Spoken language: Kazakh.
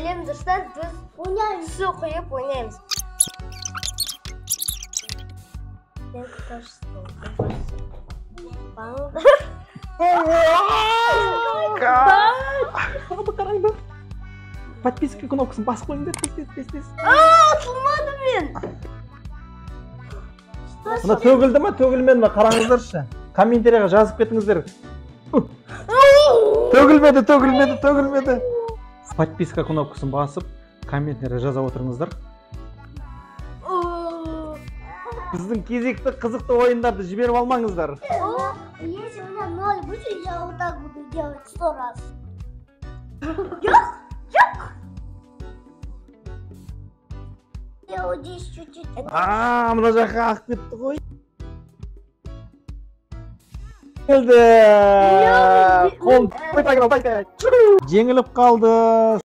Söyleyeyim dursan biz su koyup oynayalım. Ne tutarsın? Hadi karayın. Подписка кнопкасын басып қойыңдар, тез. Atılmadım ben. Мына төгілді ма, төгілмеді ма қараңыздаршы. Комментарийға жазып кетіңіздер. Төгілмеді. Подписка кнопкасын басып, комментарийға жаза отырыңыздар. Біздің кезекті қызықты ойындарды жіберіп алмаңыздар. Если у меня 0 будет, я вот так буду делать 100 раз. Я вот здесь чуть-чуть. Мына жаққа ағып кетті ғой. Келді. Жеңіліп қалды.